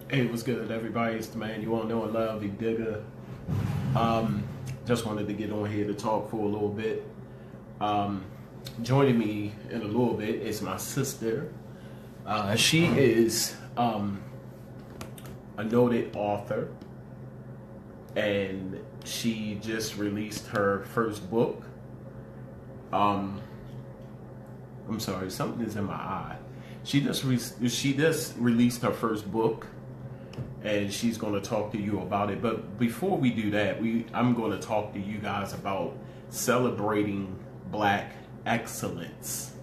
Hey, what's good, everybody? It's the man you all know and love, Edigga. Um, just wanted to get on here to talk for a little bit. Um, Joining me in a little bit is my sister. She is a noted author, and she just released her first book. Um, I'm sorry, something is in my eye. She just released her first book, and she's going to talk to you about it. But before we do that, I'm going to talk to you guys about celebrating Black excellence.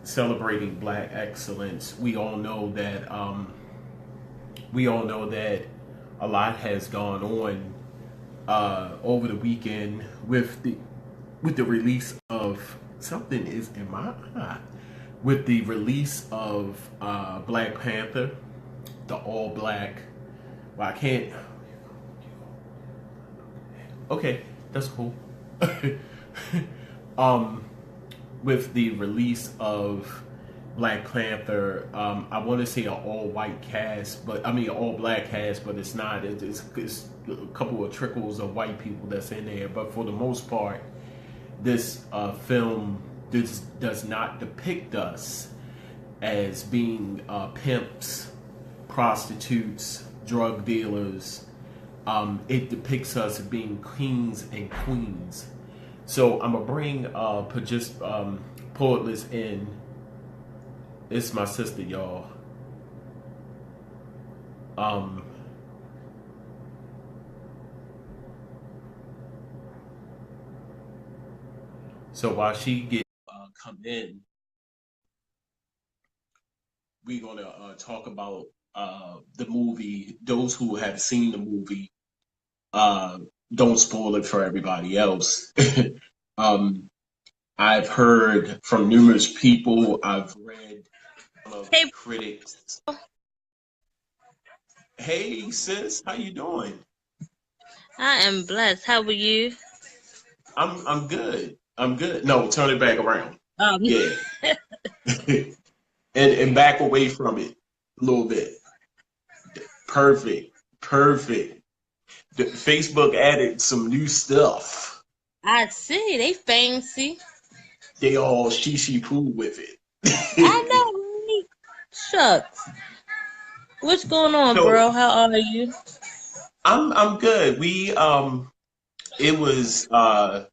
Celebrating Black excellence. We all know that a lot has gone on over the weekend with the release of something is in my eye. With the release of Black Panther, the all black. Well, I can't. Okay, that's cool. um, with the release of Black Panther, I want to say an all-white cast, but I mean all-black cast, but it's not. It's a couple of trickles of white people that's in there, but for the most part, this film does not depict us as being pimps, prostitutes, drug dealers. It depicts us as being kings and queens. So I'm gonna bring just Poetless in. It's my sister, y'all. Um, so while she get come in, we're gonna talk about the movie. Those who have seen the movie, uh, don't spoil it for everybody else. um, I've heard from numerous people. I've read some of the Hey, critics. Hey sis, how you doing? I am blessed. How are you? I'm good. I'm good. No, turn it back around. Um, Yeah, and back away from it a little bit. Perfect. Perfect. Facebook added some new stuff. I see they fancy. They all she poo with I it. know, right? Shucks. What's going on, So bro? How are you? I'm good. We it was on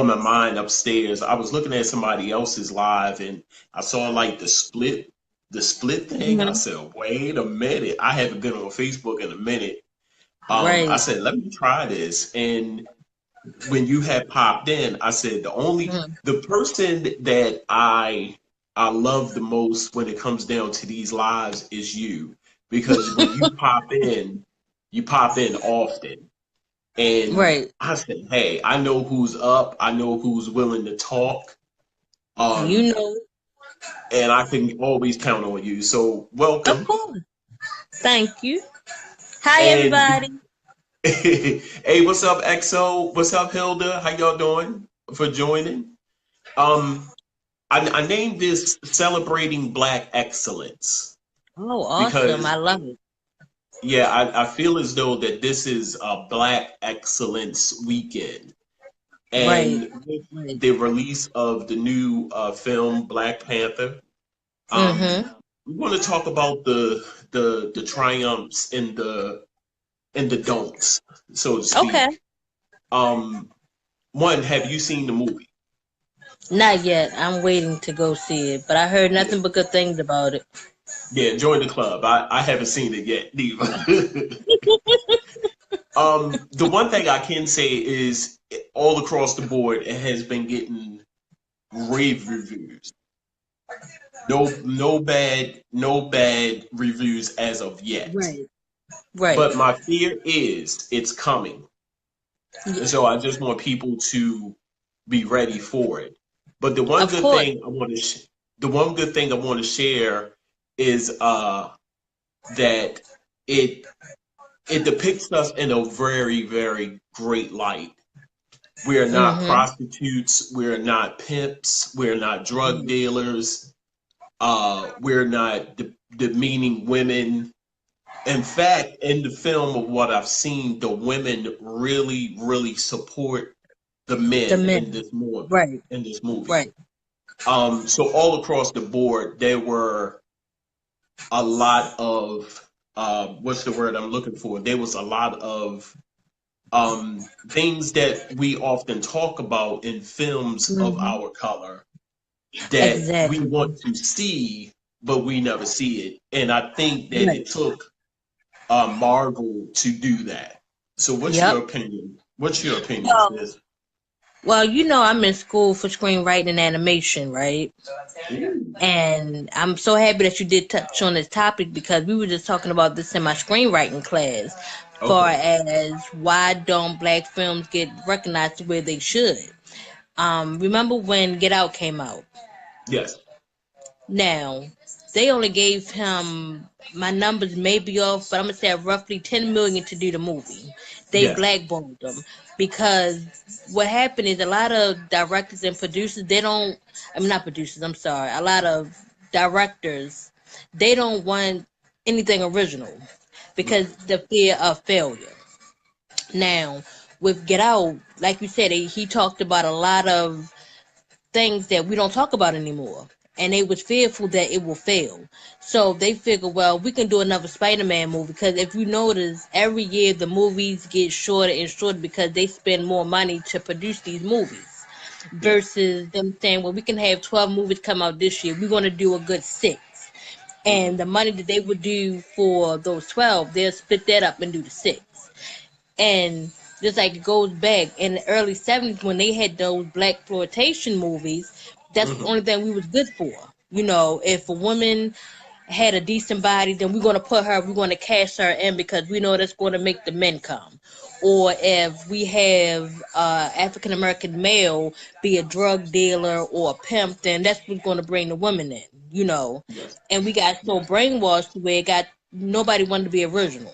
my mind upstairs. I was looking at somebody else's live and I saw like the split thing. I Hmm. said, wait a minute. I haven't been on Facebook in a minute. I Right. said, let me try this. And when you had popped in, I said Mm. the person that I love the most when it comes down to these lives is you. Because when you pop in often. And Right. I said, hey, I know who's up, I know who's willing to talk. Um, You know, and I can always count on you. So of welcome. course. Thank you. Hi, And everybody. hey, what's up, XO? What's up, Hilda? How y'all doing for joining? Um, I named this Celebrating Black Excellence Oh, awesome. because, I love it. yeah, I feel as though that this is a Black Excellence weekend. Right. And with Right. the release of the new film Black Panther, um, Mm-hmm. we want to talk about the triumphs and the don'ts, so to Okay. speak. Um, One, have you seen the movie? Not yet. I'm waiting to go see it, but I heard Yeah, nothing but good things about it. yeah. Join the club. I haven't seen it yet, neither. The one thing I can say is all across the board, it has been getting rave reviews. No bad reviews as of yet. Right. Right. But my fear is it's coming. And Yeah, so I just want people to be ready for it. But of course. the one good thing I want to share is that it it depicts us in a very, very great light. We are not Mm-hmm. prostitutes, we're not pimps, we're not drug Right. dealers, we're not demeaning women. In fact, in the film of what I've seen, the women really, really support the The men in men. this movie. Right. In this movie, Right. so all across the board, there were a lot of what's the word I'm looking for? There was a lot of things that we often talk about in films of Hmm. our color that we Exactly. want to see, but we never see it. And I think that Right. it took Marvel to do that. So, what's Yep. your opinion? What's your opinion, Well, sis? I'm in school for screenwriting and animation, right? Ooh, And I'm so happy that you did touch on this topic because we were just talking about this in my screenwriting class. Far okay. as why don't black films get recognized the way they should? Remember when Get Out came out? Yes. Now, they only gave him, my numbers may be off, but I'm gonna say roughly 10 million to do the movie. They Yes. blackballed them because what happened is a lot of directors and producers, they don't, I mean, not producers, I'm sorry, a lot of directors, they don't want anything original because Right. the fear of failure. Now, with Get Out, like you said, he talked about a lot of things that we don't talk about anymore. And they was fearful that it will fail. So they figured, well, we can do another Spider-Man movie because if you notice, every year the movies get shorter and shorter because they spend more money to produce these movies. Yes. Versus them saying, well, we can have 12 movies come out this year. We're going to do a good six. And Hmm. the money that they would do for those 12, they'll split that up and do the six. And just like it goes back in the early 70s when they had those black exploitation movies, that's the Hmm. only thing we was good for. If a woman had a decent body, then we're going to cast her in because we know that's going to make the men come. Or if we have African American male be a drug dealer or a pimp, then that's what's going to bring the women in. Yes. And we got so Yes. brainwashed to where it got nobody wanted to be original.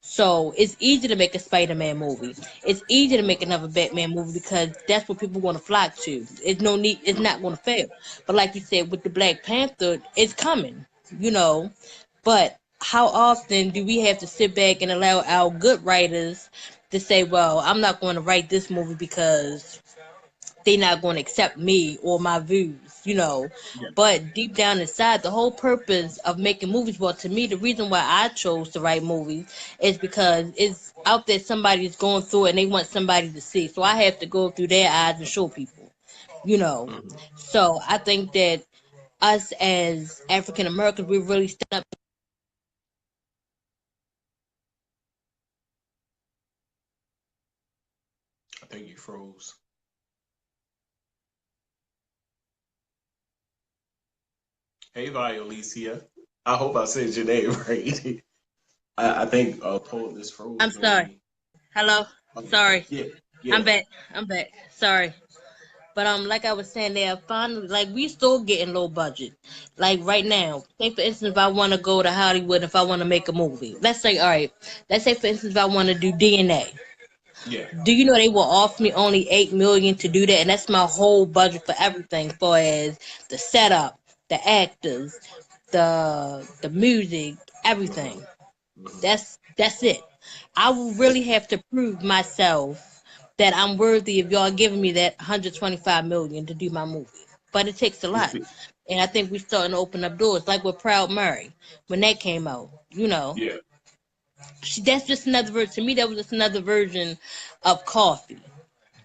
So it's easy to make a Spider-Man movie. It's easy to make another Batman movie because that's what people want to flock to. It's no need. It's not Hmm. going to fail. But like you said, with the Black Panther, it's coming. You know, but how often do we have to sit back and allow our good writers to say, "Well, I'm not going to write this movie because they not going to accept me or my views. Yes. But deep down inside, the whole purpose of making movies, well, to me, the reason why I chose to write movies is because it's out there somebody is going through it and they want somebody to see. So I have to go through their eyes and show people. Hmm. So I think that us as African Americans, we really stand up. I think you froze. Hey, Violicia. I hope I said your name right. I think Poet is I'm frozen on sorry. me. Hello. Sorry. Yeah. I'm Yeah. back. I'm back. Sorry. But like I was saying, they are finally like we still getting low budget. Like right now, say for instance, if I want to go to Hollywood, if I want to make a movie, let's say, all right, let's say for instance, if I want to do DNA, Yeah. do you know they will offer me only 8 million to do that, and that's my whole budget for everything, for as the setup, the actors, the music, Hmm. everything. Hmm. That's it. I will really have to prove myself that I'm worthy of y'all giving me that 125 million to do my movie. But it takes a lot. And I think we're starting to open up doors, like with Proud Mary, when that came out. Yeah. That's just another version. To me, that was just another version of coffee,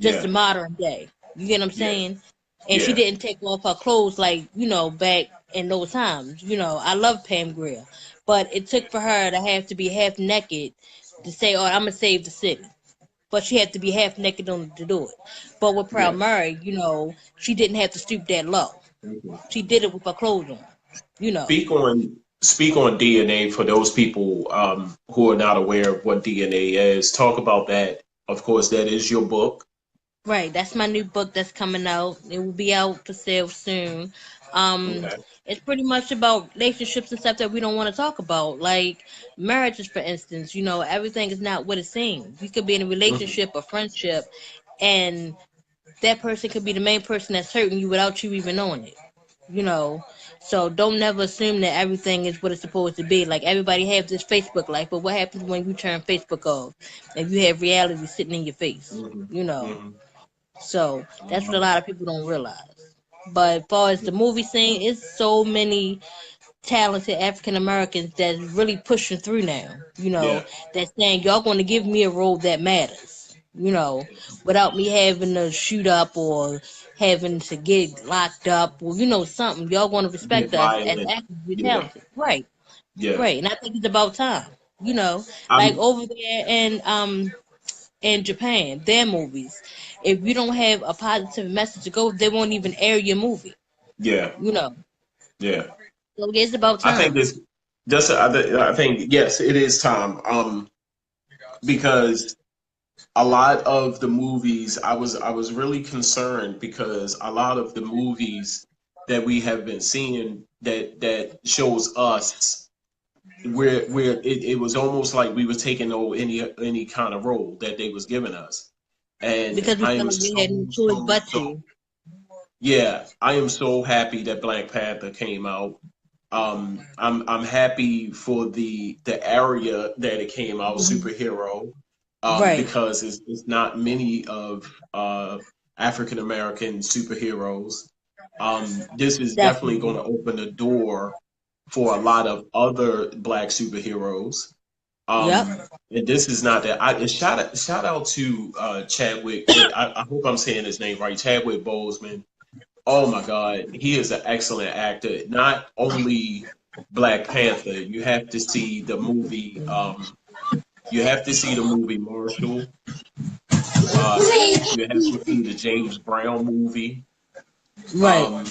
just the Yeah. modern day. You get what I'm Yeah. saying? And she Yeah. didn't take off her clothes like back in those times. I love Pam Grier. But it took for her to have to be half naked to say, oh, I'm going to save the city. But she had to be half naked on to do it. But with Proud Yeah. Mary, she didn't have to stoop that low. Hmm. She did it with her clothes on. Speak on DNA for those people who are not aware of what DNA is. Talk about that. Of course, that is your book. Right, that's my new book that's coming out. It will be out for sale soon. Um, Okay. it's pretty much about relationships and stuff that we don't want to talk about, like marriages, for instance. Everything is not what it seems. You could be in a Hmm. relationship or friendship, and that person could be the main person that's hurting you without you even knowing it. you know. So don't never assume that everything is what it's supposed to be. Like everybody have this Facebook life, but what happens when you turn Facebook off and you have reality sitting in your face, Hmm. you know? Hmm. So that's what a Um, lot of people don't realize. But as far as the movie scene, it's so many talented African Americans that's really pushing through now. You know, yeah. that's saying y'all going to give me a role that matters. You know, without me having to shoot up or having to get locked up or something. Y'all going to Get respect us as violent. actors. We're Yeah. talented, right? Yeah. Right, and I think it's about time. You know, like I'm. over there in Japan, their movies. If you don't have a positive message to go, they won't even air your movie. Yeah. You know, Yeah. so it's about I think time. this. Just. I think yes, it is time. Because a lot of the movies, I was really concerned because a lot of the movies that we have been seeing that shows us where it was almost like we were taking over any kind of role that they was giving us. And Because we I felt am like we had no so choice so but so to. yeah, I am so happy that Black Panther came out. I'm happy for the area that it came out, Mhm. superhero, Right. because it's not many of African American superheroes. This is definitely going Definitely. to open the door for a lot of other black superheroes. Yep. And this is not that. And shout out to Chadwick. I hope I'm saying his name right. Chadwick Boseman. Oh my God, he is an excellent actor. Not only Black Panther, you have to see the movie. You have to see the movie Marshall. You have to see the James Brown movie. Right. Um,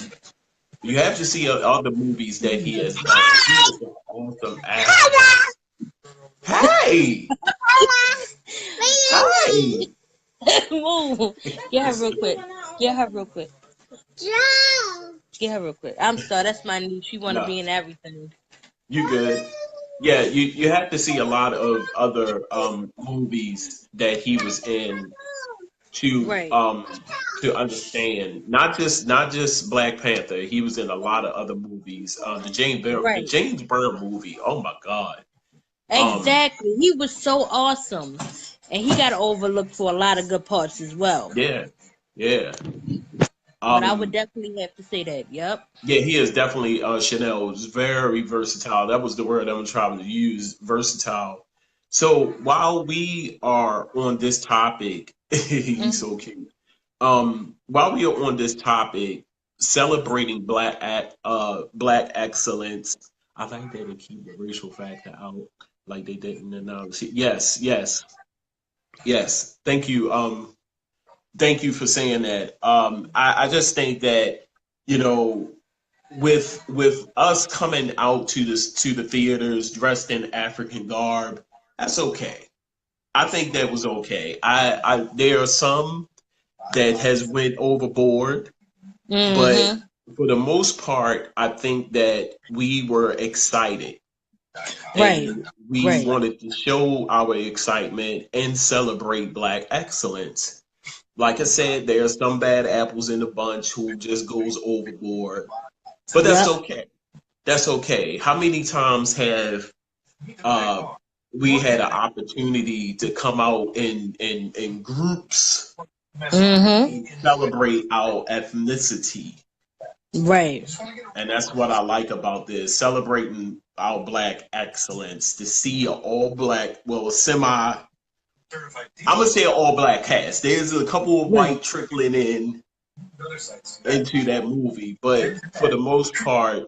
you have to see other movies that he has done. He is an awesome actor. Hey, hey. Move. Get her real quick. Get her real quick. Get her real quick. I'm sorry, that's my niece. She wanna No, be in everything. you good. Yeah, you have to see a lot of other movies that he was in to Right. um to understand not just Black Panther. He was in a lot of other movies. The Right. James Byrne movie. Oh my God. Um Exactly. He was so awesome. And he got overlooked for a lot of good parts as well. yeah. Yeah. But I would Um definitely have to say that. Yep. yeah, he is definitely Chanel is very versatile. That was the word I'm trying to use, versatile. So while we are on this topic, he's so Hmm. cute. While we are on this topic, celebrating black excellence, I like that they keep the racial factor out, like they didn't announce it. Yes, yes, yes. Thank you for saying that. I just think that you know with us coming out to the theaters dressed in African garb, that's okay. I think that was okay. I there are some that has went overboard, but Hmm. for the most part, I think that we were excited Right. and we Right. wanted to show our excitement and celebrate Black excellence. Like I said, there are some bad apples in the bunch who just goes overboard, but that's Yep. okay. That's okay. How many times have uh, we had an opportunity to come out in groups Hmm. and celebrate our ethnicity? Right. And that's what I like about this, celebrating our black excellence. To see an all black, well, I'm gonna say an all black cast. There's a couple of Right. white trickling in into that movie, but for the most part,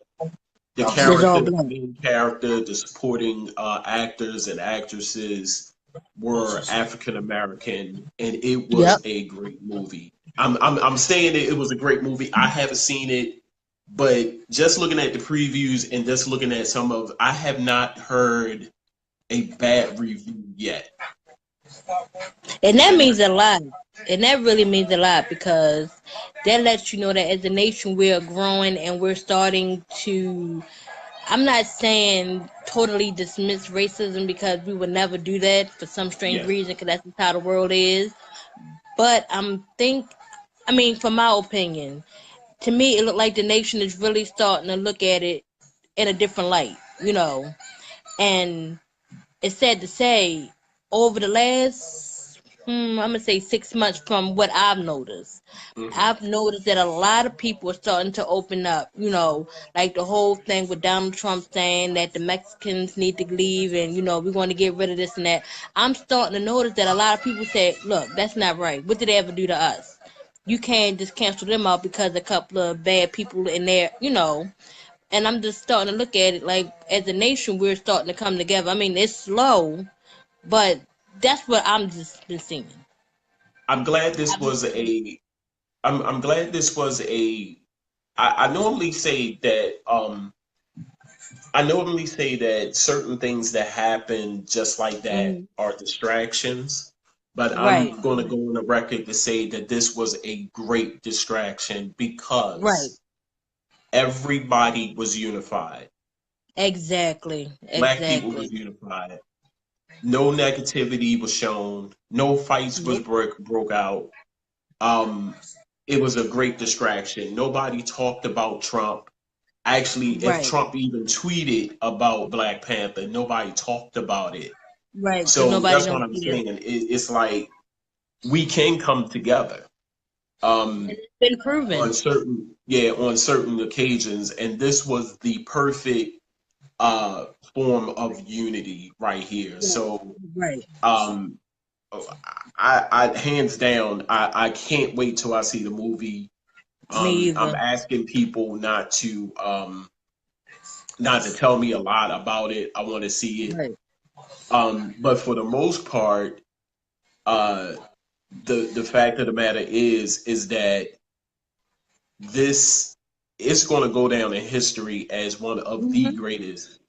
It's all the black. main character, the supporting actors and actresses were African American, and it Yep. was a great movie. I'm saying it was a great movie. I haven't seen it, but just looking at the previews and just looking at some of, I have not heard a bad review yet. And that And means that's a lot. And that really means a lot because that lets you know that as a nation we are growing and we're starting to, I'm not saying totally dismiss racism because we would never do that for some strange yes, reason because that's just how the world is. But I mean, from my opinion, to me, it looked like the nation is really starting to look at it in a different light, you know. And it's sad to say, over the last, I'm gonna say 6 months, from what Hmm. I've noticed that a lot of people are starting to open up. You know, like the whole thing with Donald Trump saying that the Mexicans need to leave, and we want to get rid of this and that. I'm starting to notice that a lot of people say, "Look, that's not right. What did they ever do to us? You can't just cancel them out because a couple of bad people in there, you know." And I'm just starting to look at it like, as a nation, we're starting to come together. I mean, it's slow, but that's what I'm just been seeing. I'm glad this I've been was seeing. a. I'm glad this was a. I normally say that. I normally say that certain things that happen just like that Mhm. are distractions, but Right, I'm going to go on the record to say that this was a great distraction right, because everybody was unified. exactly, Black people was exactly. unified. No negativity was shown. No fights was Nope. broke out. Um, it was a great distraction. Nobody talked about Trump. Actually, if Right, Trump even tweeted about Black Panther, nobody talked about it. right, because So nobody that's what don't I'm care. saying. It's like we can come together And um, it's been proven. on certain occasions, and this was the perfect uh, form of unity right here. Right, So right. um, I hands down, I can't wait till I see the movie. Me I'm either. asking people not to tell me a lot about it. I want to see it. Right. But for the most part, uh, the fact of the matter is that this is going to go down in history as one of the Hmm. greatest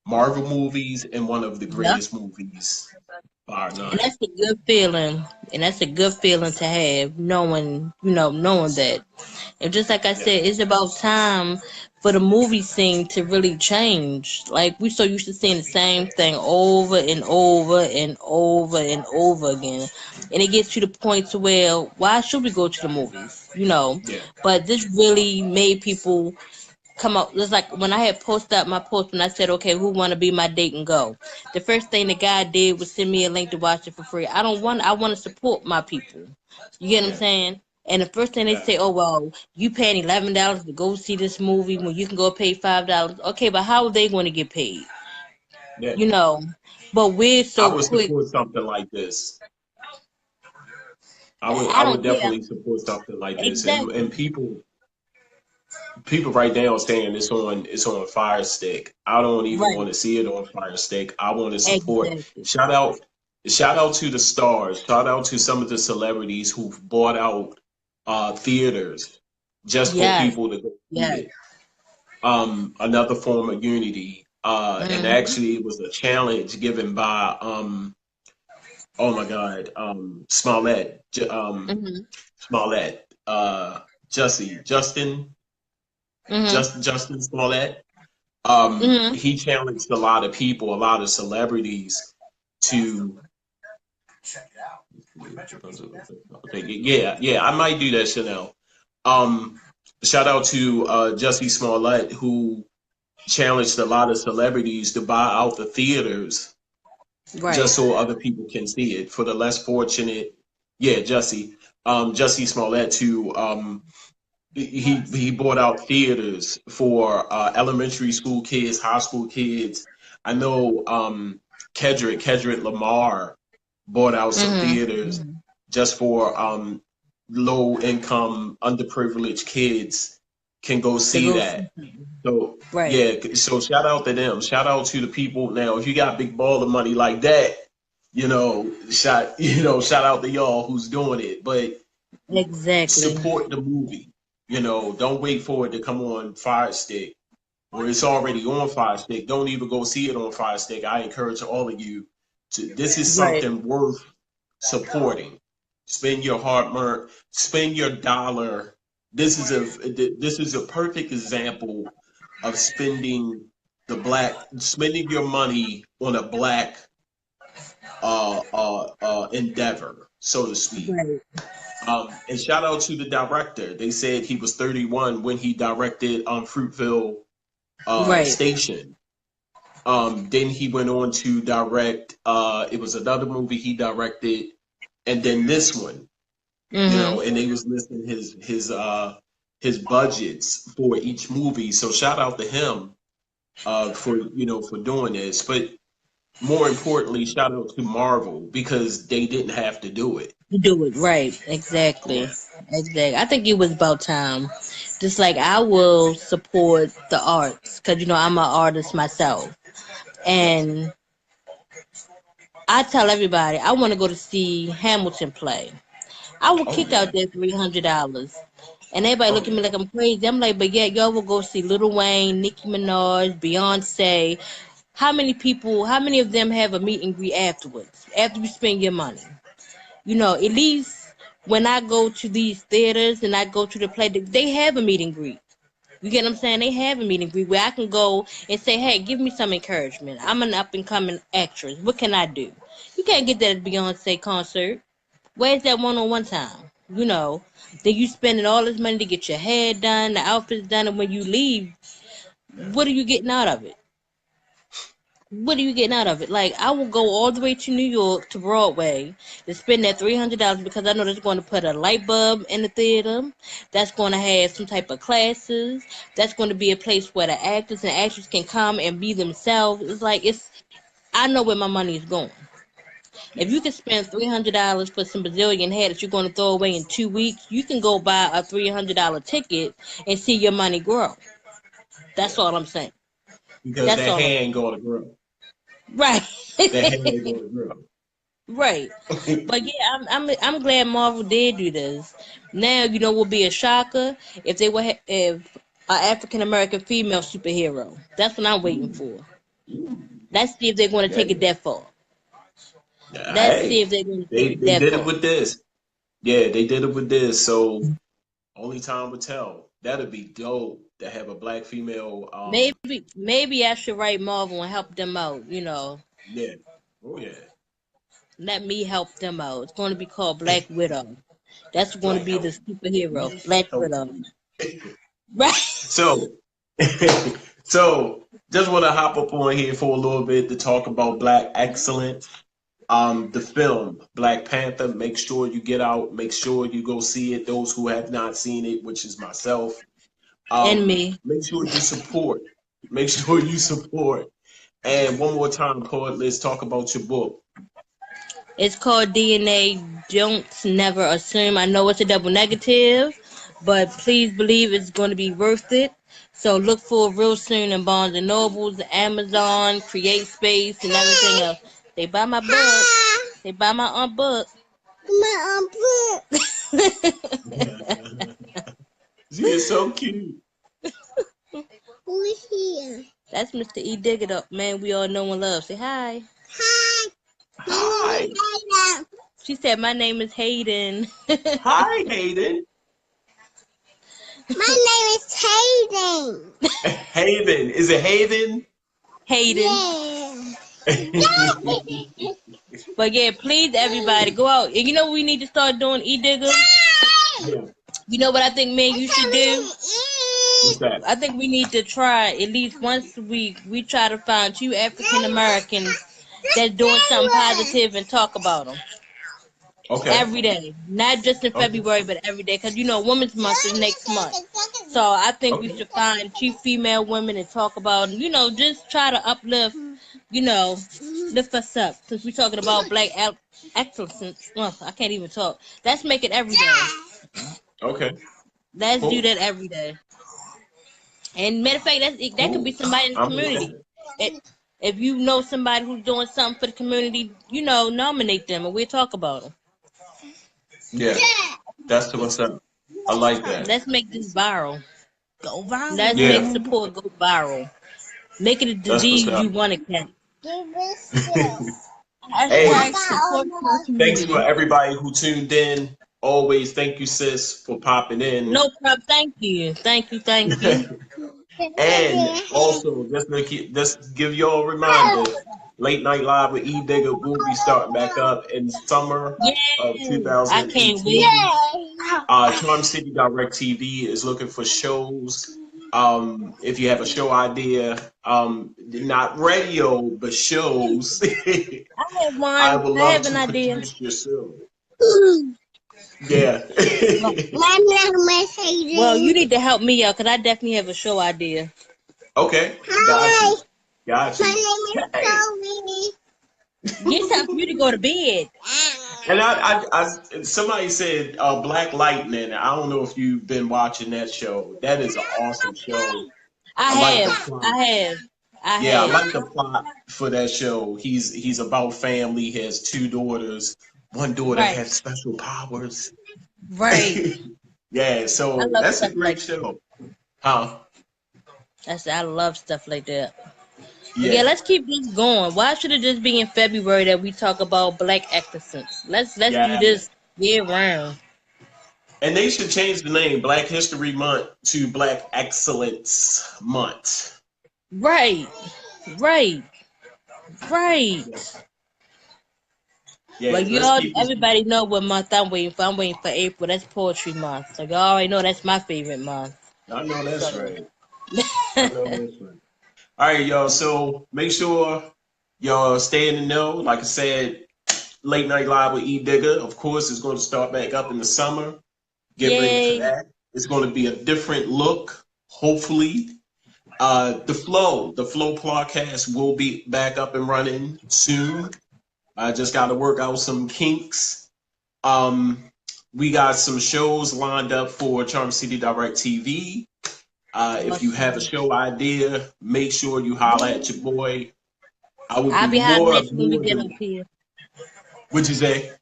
Marvel movies and one of the Yep. greatest movies, bar And none. that's a good feeling. And that's a good feeling to have, knowing, knowing that. And just like I Yeah, said, it's about time for the movie scene to really change. Like, we so used to seeing the same thing over and over and over and over again. And it gets to the point to where, why should we go to the movies? yeah, But this really made people come up. It's like when I had posted up my post when I said, okay, who want to be my date and go? The first thing the guy did was send me a link to watch it for free. I want to support my people. You get what I'm yeah, saying? And the first thing they yeah, say, oh, well, you paying $11 to go see this movie when you can go pay $5. Okay, but how are they going to get paid? yeah. You know, but we're I so would quick. support something like this. I I would don't, yeah, definitely support something like this. And exactly. people right now saying it's on Fire Stick. I don't even Right, want to see it on Fire Stick. I want to support. exactly. Shout out shout out to the stars. Shout out to some of the celebrities who've bought out theaters just for Yes, people to go see yes. it. Another form of unity. And Mm-hmm, actually it was a challenge given by oh my God, mm-hmm, Smollett, mm-hmm, Justin Smollett. mm-hmm. He challenged a lot of people, a lot of celebrities to. Okay, yeah, I might do that, Chanel. Um, Shout out to Jussie Smollett who challenged a lot of celebrities to buy out the theaters Right. just so other people can see it. For the less fortunate, yeah, Jussie Smollett to he bought out theaters for elementary school kids, high school kids. I know Kedrick Lamar bought out some theaters Mm-hmm. just for low income, underprivileged kids can go To see go see that. something. So Right. yeah, so shout out to them. Shout out to the people. Now, if you got big ball of money like that, shout out to y'all who's doing it. But Exactly. support the movie. Don't wait for it to come on Fire Stick or it's already on Fire Stick. Don't even go see it on Fire Stick. I encourage all of you to. This is Right. something worth supporting. Spend your dollar. This is a perfect example of spending your money on a black endeavor, so to speak. Right. And shout out to the director. They said he was 31 when he directed Fruitville Right. Station. Then he went on to direct. It was another movie he directed, and then this one. You know, and they was listing his budgets for each movie. So shout out to him for for doing this. But more importantly, shout out to Marvel because they didn't have to do it. You do it right. Exactly. Yeah. Exactly. I think it was about time. Just like I will support the arts because I'm an artist myself, and I tell everybody I want to go to see Hamilton play. I will Oh kick out yeah. that $300. And everybody Oh look at me yeah. like I'm crazy. I'm like, but yeah, y'all will go see Lil Wayne, Nicki Minaj, Beyonce. How many of them have a meet and greet afterwards? After you spend your money. At least when I go to these theaters and I go to the play, they have a meet and greet. You get what I'm saying? They have a meet and greet where I can go and say, hey, give me some encouragement. I'm an up and coming actress. What can I do? You can't get that at Beyonce concert. Where's that one-on-one time? Then you spending all this money to get your hair done, the outfits done, and when you leave, what are you getting out of it? What are you getting out of it? Like, I will go all the way to New York to Broadway to spend that $300 because I know that's going to put a light bulb in the theater. That's going to have some type of classes. That's going to be a place where the actors and actresses can come and be themselves. It's like I know where my money is going. If Yeah. you can spend $300 for some Brazilian hair that you're going to throw away in 2 weeks, you can go buy a $300 ticket and see your money grow. That's Yeah. all I'm saying. Because That's that all I'm hair ain't going to grow. right. That hair ain't going to grow. Right. But yeah, I'm glad Marvel did do this. Now will be a shocker if they were if an African American female superhero. That's what I'm waiting Ooh, for. ooh. Let's see if they're going to Yeah, take it yeah. that far. Let's see Hey, if they're going to take they it they that did it far. with this. Yeah, they did it with this. So only time will tell. That'd be dope to have a black female. Maybe I should write Marvel and help them out. Yeah. Oh yeah. Let me help them out. It's going to be called Black Widow. That's going to Black be the help. superhero, Me Black help Widow. you. Right? So, so just want to hop up on here for a little bit to talk about Black Excellence. The film Black Panther. Make sure you get out. Make sure you go see it. Those who have not seen it, which is myself. And me. Make sure you support. Make sure you support. And one more time, Claude, let's talk about your book. It's called DNA. Don't never assume. I know it's a double negative, but please believe it's going to be worth it. So look for it real soon in Barnes and Nobles, Amazon, Create Space, and everything else. They buy my book. They buy my book. My book. She is so cute. Who's here? That's Mr. Edigga, up man. We all know and love. Say hi. Hi. My name Hi. is Hayden. She said, "My name is Hayden." Hi, Hayden. My name is Hayden. Haven. Is it Haven? Hayden. Yeah. But yeah, please everybody go out. And you know what we need to start doing, Edigga? Yeah. You know what I think me and you should do? What's that? I think we need to try at least once a week. We try to find two African Americans that's doing something positive and talk about them Okay. every day, not just in Okay. February, but every day. Because Women's Month is next month, so I think we Okay. should find two female women and talk about, just try to uplift, you know, lift us up. Since we're talking about black excellence, well, I can't even talk. Let's make it every day. Okay. Let's do Cool. that every day. And matter of fact, that could be Cool. somebody in the I'm with community. that. If you know somebody who's doing something for the community, nominate them and we'll talk about them. Yeah. That's what's up. I like that. Let's make this viral. Go viral, Let's make Yeah. man. support go viral. Make it a That's what's disease up. you want to catch. Hey, Hashtag support your thanks for community. everybody who tuned in. Always thank you, sis, for popping in. No problem. Thank you. Thank you. Thank you. And also, just give y'all a reminder. Late Night Live with Edigga will be starting back up in summer of Yay! I can't wait. 2018. Charm City Direct TV is looking for shows. If you have a show idea, not radio, but shows, I have I one. would I love have an to idea. produce your show. Yeah. Well, you need to help me out because I definitely have a show idea. Okay. Got you. Got you. Hey. It's time for you to go to bed. And somebody said Black Lightning. I don't know if you've been watching that show. That is an awesome show. I I like the have. plot. I have. I Yeah, I have. like the plot for that show. He's about family. He has two daughters. One daughter Right. has special powers. Right. Yeah, I so love that's a stuff great like that. show. Huh? I love stuff like that. But yeah, Yeah. let's keep this going. Why should it just be in February that we talk about black accents? Let's do Yeah. this year round. And they should change the name Black History Month to Black Excellence Month. Right. Right. Right. Yeah, Like you let's all, keep this. everybody know what month I'm waiting for. I'm waiting for April. That's poetry month. So you already know that's my favorite month. I know that's So right. I know that's right. All right, y'all. So make sure y'all stay in the know. Like I said, Late Night Live with Edigga, of course, is going to start back up in the summer. Get ready for yay. that. It's going to be a different look, hopefully. The Flow podcast will be back up and running soon. I just got to work out some kinks. We got some shows lined up for Charm City Direct TV. If you have a show idea, make sure you holler at your boy. I would I'll be be hollering more at you when we get than. up here. What'd you say?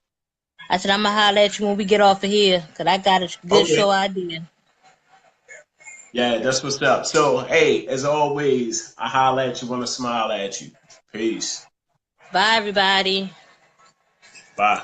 I said I'm gonna holler at you when we get off of here, cause I got a good show Okay. idea. Yeah, that's what's up. So, hey, as always, I holler at you when I smile at you. Peace. Bye, everybody. Bye.